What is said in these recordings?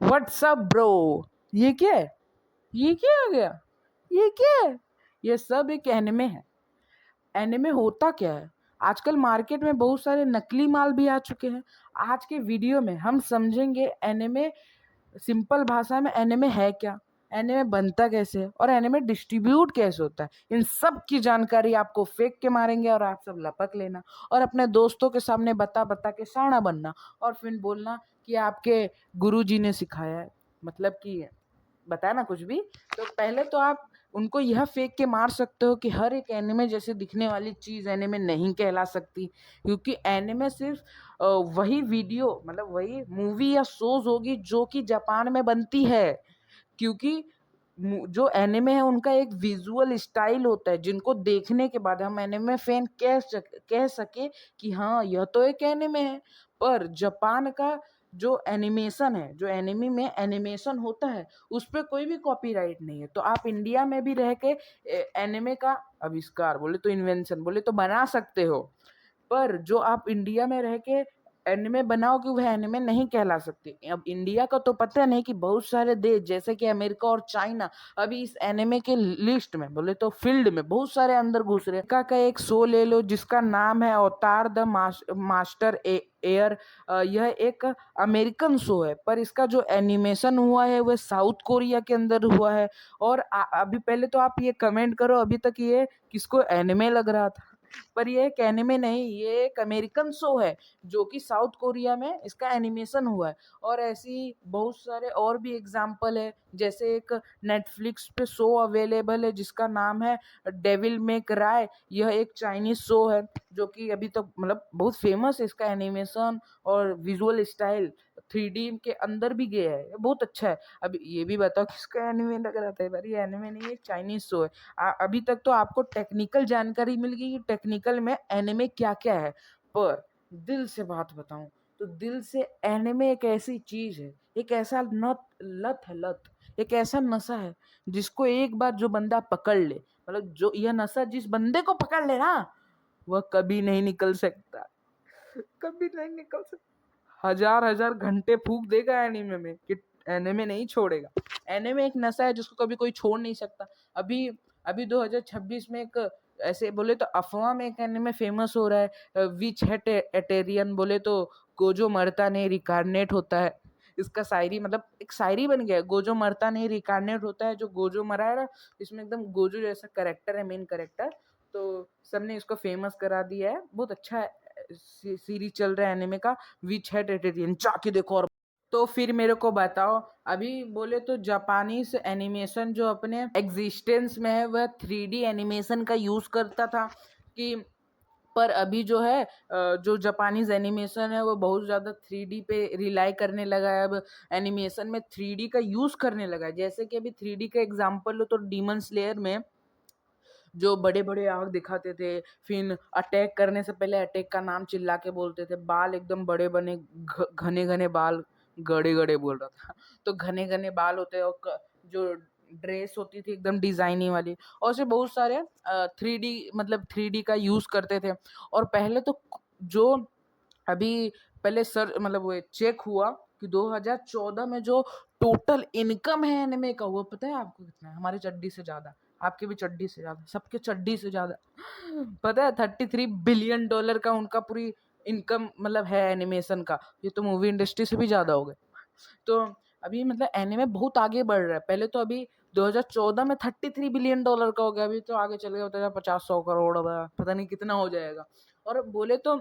WhatsApp bro. ये क्या है? ये क्या आ गया? ये क्या है? ये सब एक एनिमे है। एनिमे होता क्या है? आजकल मार्केट में बहुत सारे नकली माल भी आ चुके हैं। आज के वीडियो में हम समझेंगे एनिमे, सिंपल भाषा में एनिमे है क्या, एनिमे बनता कैसे है और एनिमे डिस्ट्रीब्यूट कैसे होता है। इन सब की जानकारी आपको फेंक के मारेंगे और आप सब लपक लेना और अपने दोस्तों के सामने बता बता के शाना बनना और फिर बोलना कि आपके गुरुजी ने सिखाया है। मतलब कि बताया ना कुछ भी। तो पहले तो आप उनको यह फेंक के मार सकते हो कि हर एक एनिमे जैसे दिखने वाली चीज़ एनिमे नहीं कहला सकती, क्योंकि एनिमे सिर्फ वही वीडियो मतलब वही मूवी या शोज होगी जो कि जापान में बनती है। क्योंकि जो एनिमे है उनका एक विजुअल स्टाइल होता है जिनको देखने के बाद हम एनिमे फैन कह सके कि हाँ यह तो एक एनिमे है। पर जापान का जो एनिमेशन है, जो एनिमे में एनिमेशन होता है, उस पर कोई भी कॉपीराइट नहीं है। तो आप इंडिया में भी रह के एनिमे का आविष्कार बोले तो इन्वेंशन बोले तो बना सकते हो, पर जो आप इंडिया में रह के एनिमे बनाओगे वह एनिमे नहीं कहला सकते। अब इंडिया का तो पता नहीं कि बहुत सारे देश जैसे कि अमेरिका और चाइना अभी इस एनिमे के लिस्ट में बोले तो फील्ड में बहुत सारे अंदर घुस रहे। का एक शो ले लो जिसका नाम है अवतार द मास्टर एयर। यह एक अमेरिकन शो है, पर इसका जो एनिमेशन हुआ है वह साउथ कोरिया के अंदर हुआ है। और अभी पहले तो आप ये कमेंट करो अभी तक ये किसको एनिमे लग रहा था, पर ये एक एनिमे नहीं, ये एक अमेरिकन शो है जो कि साउथ कोरिया में इसका एनिमेशन हुआ है। और ऐसी बहुत सारे और भी एग्जाम्पल है, जैसे एक नेटफ्लिक्स पे शो अवेलेबल है जिसका नाम है डेविल मे क्राई। यह एक चाइनीज शो है जो कि अभी तक मतलब बहुत फेमस है। इसका एनिमेशन और विजुअल स्टाइल 3D के अंदर भी गया है, बहुत अच्छा है। अब ये भी बताओ किसका एनिमे लग रहा था? ये एनिमे नहीं है, चाइनीज शो है। अभी तक तो आपको टेक्निकल जानकारी मिल गई कि टेक्निकल में एनिमे क्या क्या है, पर दिल से बात बताऊं तो दिल से एनिमे एक ऐसी चीज है, एक ऐसा लत है, एक ऐसा नशा है जिसको एक बार जो बंदा पकड़ ले, मतलब जो यह नशा जिस बंदे को पकड़ ले ना, वह कभी नहीं निकल सकता, कभी नहीं निकल सकता। हजार हजार घंटे फूक देगा एनिमे में कि एनिमे नहीं छोड़ेगा। एनिमे एक नशा है जिसको कभी कोई छोड़ नहीं सकता। अभी अभी 2026 में एक ऐसे बोले तो अफवाह में एक एनिमे फेमस हो रहा है, विच हेट एटेरियन। बोले तो गोजो मरता नहीं रिकारनेट होता है। इसका शायरी मतलब एक शायरी बन गया है, गोजो मरता नहीं रिकारनेट होता है। जो गोजो मरा है ना, इसमें एकदम गोजो जैसा करेक्टर है, मेन करेक्टर। तो सबने इसको फेमस करा दिया है, बहुत अच्छा सीरीज चल रहा है एनिमे का, विच हेट एटेरियन, जाके देखो। और तो फिर मेरे को बताओ, अभी बोले तो जापानीज एनिमेशन जो अपने एग्जिस्टेंस में है वह 3D एनिमेशन का यूज करता था कि, पर अभी जो है जो जापानीज एनिमेशन है वो बहुत ज़्यादा 3D पे रिलाई करने लगा है। अब एनिमेशन में 3D का यूज़ करने लगा है। जैसे कि अभी 3D का एग्जांपल लो तो डीमन स्लेयर में जो बड़े बड़े आँख दिखाते थे, फिर अटैक करने से पहले अटैक का नाम चिल्ला के बोलते थे, बाल एकदम बड़े बने, घने घने बाल, गड़े गड़े बोल रहा था तो घने घने बाल होते हैं, और जो ड्रेस होती थी एकदम डिजाइनिंग वाली। और ऐसे बहुत सारे 3D मतलब 3D का यूज करते थे। और पहले तो जो अभी पहले सर मतलब वो चेक हुआ कि 2014 में जो टोटल इनकम है एनिमे का, वो पता है आपको कितना है? हमारी चड्डी से ज्यादा, आपके भी चड्डी से ज्यादा, सबके चड्डी से ज्यादा। पता है $33 बिलियन का उनका पूरी इनकम मतलब है एनिमेशन का। ये तो मूवी इंडस्ट्री से भी ज्यादा हो गए। तो अभी मतलब एनिमे बहुत आगे बढ़ रहा है। पहले तो अभी 2014 में $33 बिलियन का हो गया, अभी तो आगे चल गया होता है 50-100 करोड़, पता नहीं कितना हो जाएगा। और बोले तो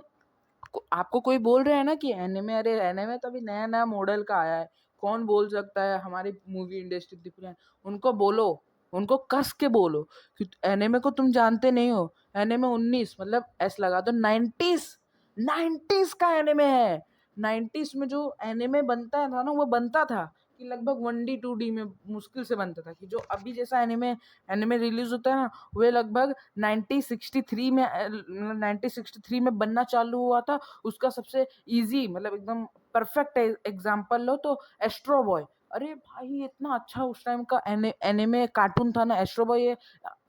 आपको कोई बोल रहे हैं ना कि एनिमे, अरे एनिमे तो अभी नया नया मॉडल का आया है, कौन बोल सकता है हमारी मूवी इंडस्ट्री दिख रहा है। उनको बोलो, उनको कस के बोलो कि एनिमे को तुम जानते नहीं हो। एनिमे 19 मतलब ऐसा लगा दो 90s का एनिमे है। 90s में जो एनिमे बनता था ना, वो बनता था कि लगभग 1D 2D में मुश्किल से बनता था। कि जो अभी जैसा एनिमे एनिमे रिलीज होता है ना, वे लगभग 1963 में बनना चालू हुआ था। उसका सबसे इजी मतलब एकदम परफेक्ट एग्जांपल लो तो एस्ट्रो बॉय। अरे भाई इतना अच्छा उस टाइम का एनिमे कार्टून था ना एस्ट्रो बॉय। ये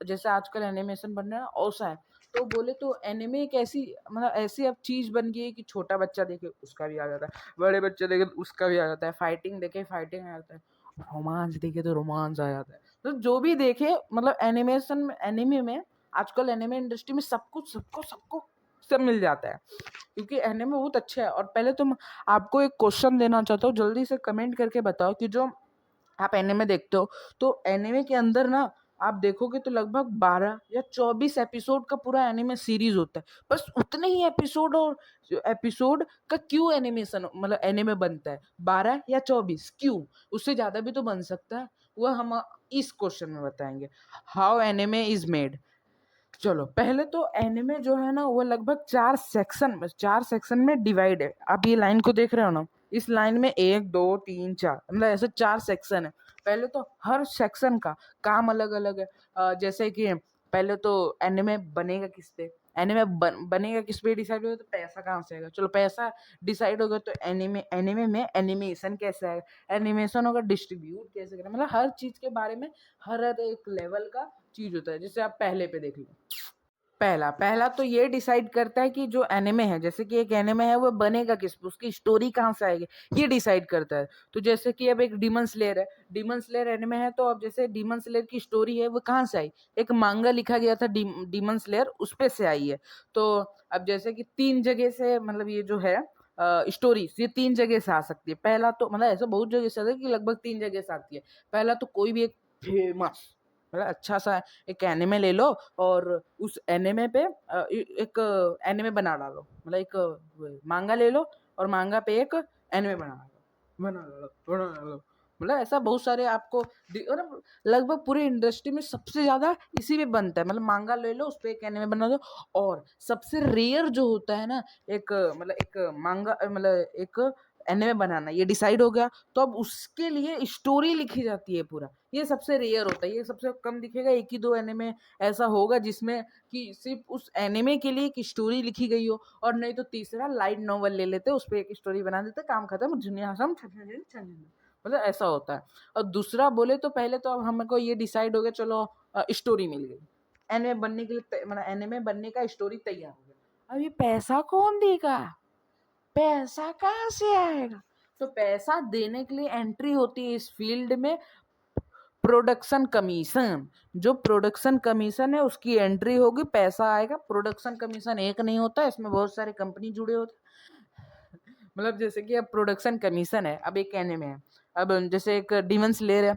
जैसे आजकल एनिमेशन बन रहा है वैसा है। तो बोले तो एनिमे एक ऐसी मतलब ऐसी अब चीज़ बन गई है कि छोटा बच्चा देखे उसका भी आ जाता है, बड़े बच्चे देखे तो उसका भी आ जाता है, फाइटिंग देखे फाइटिंग आ जाता है, रोमांस देखे तो रोमांस आ जाता है। तो जो भी देखे मतलब एनिमेशन में, एनिमे में आजकल एनिमे इंडस्ट्री में सब कुछ सबको सबको सब मिल जाता है, क्योंकि एनिमे बहुत अच्छा है। और पहले तो मैं आपको एक क्वेश्चन देना चाहता हूँ, जल्दी से कमेंट करके बताओ कि जो आप एनिमे देखते हो तो एनिमे के अंदर ना आप देखोगे तो लगभग 12 या 24 एपिसोड का पूरा एनिमे सीरीज होता है। बस उतने ही एपिसोड और एपिसोड का क्यों एनिमेशन मतलब एनिमे बनता है 12 या 24 क्यों? उससे ज़्यादा भी तो बन सकता है। वह हम इस क्वेश्चन में बताएंगे, हाउ एनिमे इज मेड। चलो पहले तो एनिमे जो है ना वो लगभग 4 सेक्शन में डिवाइड है। आप ये लाइन को देख रहे हो ना, इस लाइन में 1 2 3 4 मतलब ऐसे 4 सेक्शन है। पहले तो हर सेक्शन का काम अलग अलग है। जैसे कि पहले तो एनिमे बनेगा किस पे, एनिमे बनेगा किस पे डिसाइड होगा, तो पैसा कहाँ से आएगा। चलो पैसा डिसाइड होगा तो एनिमे एनिमे में एनिमेशन कैसे आएगा, एनिमेशन होगा डिस्ट्रीब्यूट कैसे करें, मतलब हर चीज़ के बारे में हर हर एक लेवल का चीज़ होता है। जैसे आप पहले पे देख लो, पहला पहला तो ये डिसाइड करता है कि जो एनिमे है, जैसे कि एक एनिमे है वो बनेगा किस पे, उसकी स्टोरी कहाँ से आएगी, ये डिसाइड करता है। तो जैसे कि अब एक डीमन स्लेयर है, डीमन स्लेयर एनिमे है, तो अब जैसे डीमन स्लेयर की स्टोरी है वो कहाँ से आई, एक मांगा लिखा गया था डीमन स्लेयर, उस पे से आई है। तो अब जैसे कि 3 जगह से मतलब ये जो है स्टोरी ये 3 जगह से आ सकती है। पहला तो मतलब ऐसा बहुत जगह से आता है कि लगभग 3 जगह से आती है। पहला तो कोई भी एक फेमस मतलब अच्छा सा एक एनिमे ले लो और उस एनिमे पे एक एनिमे बना डालो, मतलब एक मांगा ले लो और मांगा पे एक एनिमे बना डालो। मतलब ऐसा बहुत सारे आपको मतलब लगभग पूरी इंडस्ट्री में सबसे ज्यादा इसी में बनता है। मतलब मांगा ले लो उस पे एक एनिमे बना दो। और सबसे रेयर जो होता है ना एक मतलब एक मांगा मतलब एक एनिमे बनाना, ये डिसाइड हो गया। तो अब उसके लिए स्टोरी लिखी जाती है पूरा, ये सबसे रेयर होता है, ये सबसे कम दिखेगा। 1 ही 2 एनिमे ऐसा होगा जिसमें कि सिर्फ उस एनिमे के लिए एक स्टोरी लिखी गई हो। और नहीं तो तीसरा लाइट नॉवल ले लेते, उस पर एक स्टोरी बना देते, काम खत्म, दुनिया हम मतलब ऐसा होता है। और दूसरा बोले तो पहले तो अब हमको ये डिसाइड हो गया, चलो स्टोरी मिल गई, एनिमे बनने के लिए मतलब एनिमे बनने का स्टोरी तैयार हो गया। अब ये पैसा कौन देगा, पैसा कहाँ से आएगा? तो पैसा देने के लिए एंट्री होती है इस फील्ड में प्रोडक्शन कमीशन। जो प्रोडक्शन कमीशन है उसकी एंट्री होगी, पैसा आएगा। प्रोडक्शन कमीशन एक नहीं होता, इसमें बहुत सारे कंपनी जुड़े होते हैं। मतलब जैसे कि अब प्रोडक्शन कमीशन है, अब एक एनिमे है, अब जैसे एक डीमन स्लेयर है,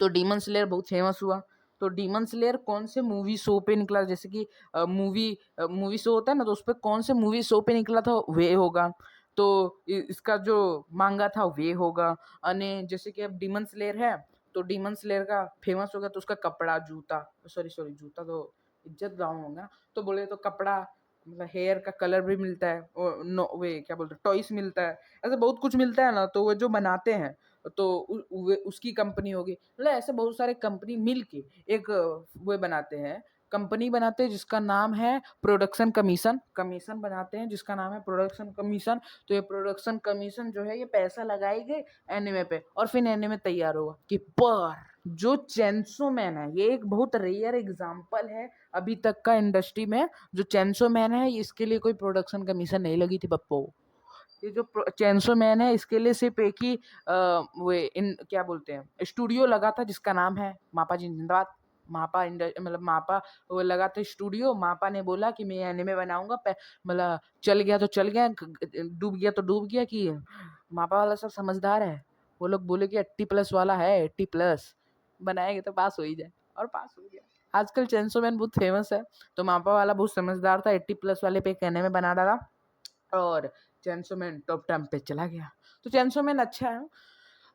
तो डीमन स्लेयर बहुत फेमस हुआ। तो डीमन स्लेयर कौन से मूवी शो पे निकला, जैसे कि मूवी शो होता है ना, तो उस पर कौन से मूवी शो पे निकला था वे होगा। तो इसका जो मांगा था वे होगा। अने जैसे कि अब डीमन स्लेयर है, तो डीमन स्लेयर का फेमस होगा तो उसका कपड़ा जूता, सॉरी सॉरी जूता तो इज्जत डाउन होगा, तो बोले तो कपड़ा मतलब हेयर का कलर भी मिलता है, और नो वे क्या बोलते हैं टॉयस मिलता है, ऐसा बहुत कुछ मिलता है ना। तो वो जो बनाते हैं तो उसकी कंपनी होगी। मतलब ऐसे बहुत सारे कंपनी मिल के एक वो बनाते हैं, कंपनी बनाते हैं जिसका नाम है प्रोडक्शन कमीशन, कमीशन बनाते हैं जिसका नाम है प्रोडक्शन कमीशन। तो ये प्रोडक्शन कमीशन जो है ये पैसा लगाएगी एनिमे पे और फिर एनिमे तैयार होगा। कि पर जो चेंसो मैन है ये एक बहुत रेयर एग्जाम्पल है अभी तक का इंडस्ट्री में। जो चेंसो मैन है इसके लिए कोई प्रोडक्शन कमीशन नहीं लगी थी पप्पो। ये जो चेंसो मैन है इसके लिए सिर्फ एक ही वे इन क्या बोलते हैं स्टूडियो लगा था जिसका नाम है मापा जिंदाबाद। मतलब मापा वो लगा था स्टूडियो, मापा ने बोला कि मैं एनिमे बनाऊंगा, मतलब चल गया तो चल गया, डूब गया तो डूब गया। कि मापा वाला सब समझदार है, वो लोग बोले कि 80+ वाला है, 80+ बनाएंगे तो पास हो ही जाए, और पास हो गया। आजकल चेंसो मैन बहुत फेमस है, तो मापा वाला बहुत समझदार था, 80+ वाले पे एक एनिमे बना डाला और चेंसो मैन टॉप टाइम पे चला गया। तो चेंसो मैन अच्छा है।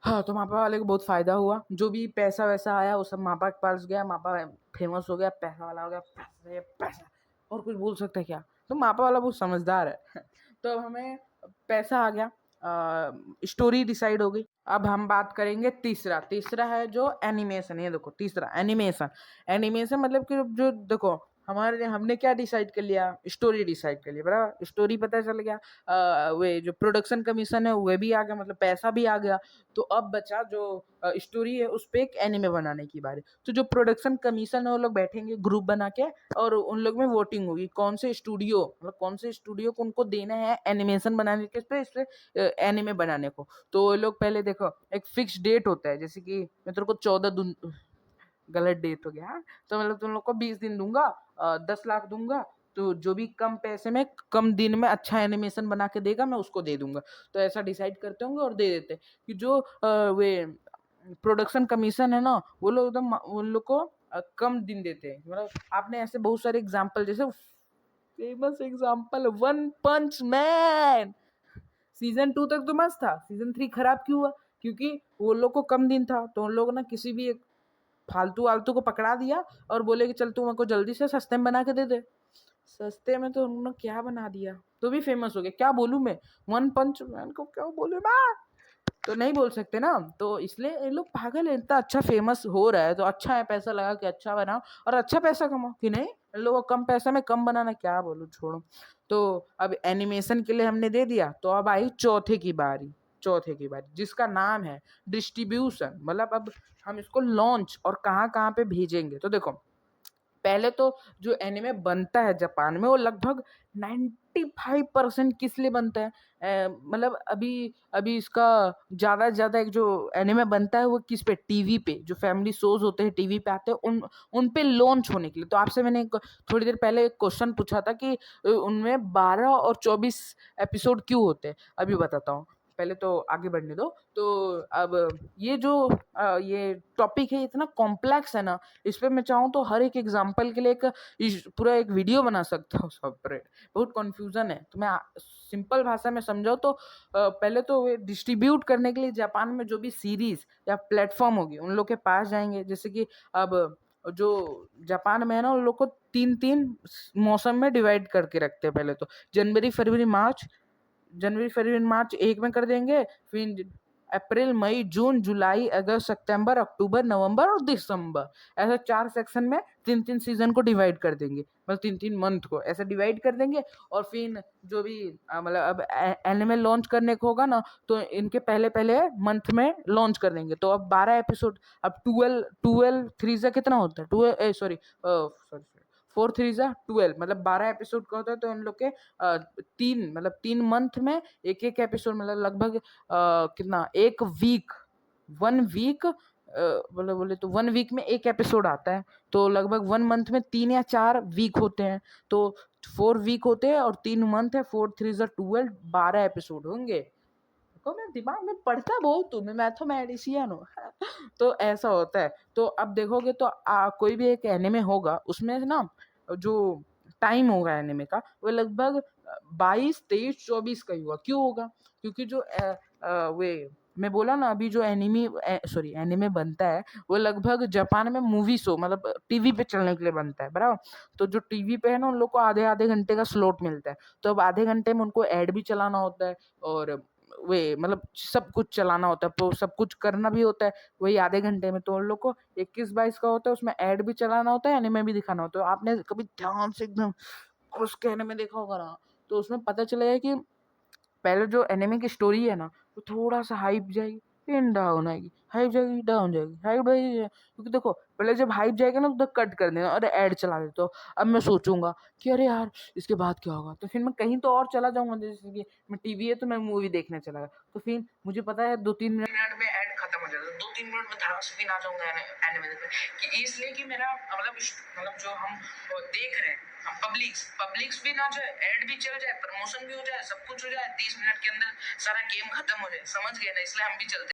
हाँ, तो मापा वाले को बहुत फायदा हुआ, जो भी पैसा वैसा आया वो सब मापा के पास गया, मापा फेमस हो गया, पैसा वाला हो गया, पैसा पैसा, और कुछ बोल सकते हैं क्या? तो मापा वाला बहुत समझदार है। तो अब हमें पैसा आ गया, स्टोरी डिसाइड हो गई। अब हम बात करेंगे तीसरा, तीसरा है जो एनिमेशन। ये देखो तीसरा एनिमेशन, एनिमेशन मतलब कि जो देखो हमारे हमने क्या डिसाइड कर लिया, स्टोरी डिसाइड कर लिया, बराबर। स्टोरी पता चल गया, वे जो प्रोडक्शन कमीशन है वो भी आ गया, मतलब पैसा भी आ गया। तो अब बचा जो स्टोरी है, उस पे एक एनिमे बनाने की बारी। तो जो प्रोडक्शन कमीशन है वो लोग बैठेंगे ग्रुप बना के, और उन लोग में वोटिंग होगी कौन से स्टूडियो, मतलब कौन से स्टूडियो को उनको देना है एनिमेशन बनाने के, इस पे एनिमे बनाने को। तो वो लोग पहले देखो, एक फिक्स डेट होता है, जैसे कि मैं तेरे को 14 दिन, गलत डेट हो गया, हाँ? तो मतलब तुम लोग को 20 दिन दूंगा, 10 लाख दूंगा। तो जो भी कम पैसे में कम दिन में अच्छा एनिमेशन बना के देगा मैं उसको दे दूंगा। तो ऐसा डिसाइड करते होंगे और दे देते हैं। कि जो वे प्रोडक्शन कमीशन है ना, वो लोग एकदम उन लोग को कम दिन देते हैं। मतलब आपने ऐसे बहुत सारे एग्जाम्पल, जैसे फेमस एग्जाम्पल वन पंच मैन, सीजन 2 तक तो मस्त था, सीजन 3 खराब क्यों हुआ? क्योंकि वो लोग को कम दिन था, तो उन लोगों ने किसी भी एक फालतू वालतू को पकड़ा दिया और बोले कि चल तू मेरे को जल्दी से सस्ते में बना के दे दे। सस्ते में तो उन्होंने क्या बना दिया, तो भी फेमस हो गया। क्या बोलूं मैं, वन पंच मैन को क्या बोलूं मैं, तो नहीं बोल सकते ना। तो इसलिए ये लोग पागल है, इतना अच्छा फेमस हो रहा है तो अच्छा है, पैसा लगा के अच्छा बनाओ और अच्छा पैसा कमाओ, कि नहीं? इन लोगों को कम पैसा में कम बनाना, क्या बोलूं, छोड़ो। तो अब एनिमेशन के लिए हमने दे दिया, तो अब आई चौथे की बारी जिसका नाम है डिस्ट्रीब्यूशन। मतलब अब हम इसको लॉन्च और कहाँ कहाँ पे भेजेंगे। तो देखो, पहले तो जो एनिमे बनता है जापान में, वो लगभग 95% किस लिए बनता है, मतलब अभी अभी इसका ज़्यादा से ज़्यादा एक जो एनिमे बनता है वो किस पे, टीवी पे, जो फैमिली शोज होते हैं टीवी पे आते हैं, उन पे लॉन्च होने के लिए। तो आपसे मैंने थोड़ी देर पहले एक क्वेश्चन पूछा था कि उनमें 12 और 24 एपिसोड क्यों होते हैं, अभी बताता हूँ। पहले तो आगे बढ़ने दो। तो अब ये जो ये टॉपिक है इतना कॉम्प्लेक्स है ना, इस पे मैं चाहूँ तो हर एक एग्जाम्पल के लिए पूरा एक वीडियो बना सकता हूँ सेपरेट। बहुत कंफ्यूजन है, तो मैं सिंपल भाषा में समझाऊँ तो पहले तो वे डिस्ट्रीब्यूट करने के लिए जापान में जो भी सीरीज या प्लेटफॉर्म होगी उन लोग के पास जाएंगे। जैसे कि अब जो जापान में है ना, उन लोग को 3-3 मौसम में डिवाइड करके रखते हैं। पहले तो जनवरी फरवरी मार्च एक में कर देंगे, फिर अप्रैल मई जून जुलाई अगस्त सितंबर अक्टूबर नवंबर और दिसंबर, ऐसे 4 सेक्शन में 3-3 सीजन को डिवाइड कर देंगे, मतलब 3-3 मंथ को ऐसे डिवाइड कर देंगे। और फिर जो भी मतलब अब एनिमे लॉन्च करने को होगा ना, तो इनके पहले पहले मंथ में लॉन्च कर देंगे। तो अब 12 एपिसोड, अब 12 थ्री से कितना होता है, 12 सॉरी सॉरी 4 3 12, मतलब 12 एपिसोड का होता है। तो इन लोग के 3 में एक एक एपिसोड, मतलब लगभग कितना, एक वीक, 1 वीक, मतलब बोले तो 1 वीक में एक एपिसोड आता है। तो लगभग 1 मंथ में 3 या 4 वीक होते हैं। तो 4 वीक होते हैं और 3 मंथ है, 4 3 12, 12 एपिसोड होंगे। देखो मैं दिमाग में पढ़ता बहुत हूँ, मैं मैथमेटिशियन हूँ। तो ऐसा होता है। तो अब देखोगे तो कोई भी एक एनिमे होगा, उसमें ना जो टाइम होगा एनिमे का, वो लगभग 22 23 24 का ही होगा। क्यों होगा? क्योंकि जो वे मैं बोला ना अभी, जो एनिमे बनता है, वो लगभग जापान में मूवी शो, मतलब टीवी पे चलने के लिए बनता है, बराबर। तो जो टीवी पे है ना, उन लोग को आधे आधे घंटे का स्लॉट मिलता है। तो अब आधे घंटे में उनको ऐड भी चलाना होता है, और वे मतलब सब कुछ चलाना होता है, तो सब कुछ करना भी होता है वही आधे घंटे में। तो उन लोग को 21 22 का होता है, उसमें ऐड भी चलाना होता है, एनिमे भी दिखाना होता है। आपने कभी ध्यान से एकदम उस कहने में देखा होगा ना, तो उसमें पता चलेगा कि पहले जो एनिमे की स्टोरी है ना, वो थोड़ा सा हाइप जाएगी, फिर डाउन आएगी, हाइप जाएगी, डाउन जाएगी, हाइप जाएगी। क्योंकि देखो, पहले जब हाइप जाएगा ना, तो कट कर देना और ऐड चला देते हो। अब मैं सोचूंगा कि अरे यार इसके बाद क्या होगा, तो फिर मैं कहीं तो और चला जाऊंगा। जैसे कि मैं टीवी है तो मैं मूवी देखने चला गया, तो फिर मुझे पता है 2-3 मिनट में ऐड खत्म हो जाता है, 2-3 मिनट में धड़ाम से फिर आ जाऊंगा एनिमे देखने। कि इसलिए कि मेरा मतलब जो हम देख रहे हैं, हम पब्लिक्स भी ना जाए, ऐड भी चल जाए, प्रमोशन भी हो जाए, सब कुछ हो जाए, 30 मिनट के अंदर सारा गेम खत्म हो जाए, समझ गए ना? इसलिए हम भी चलते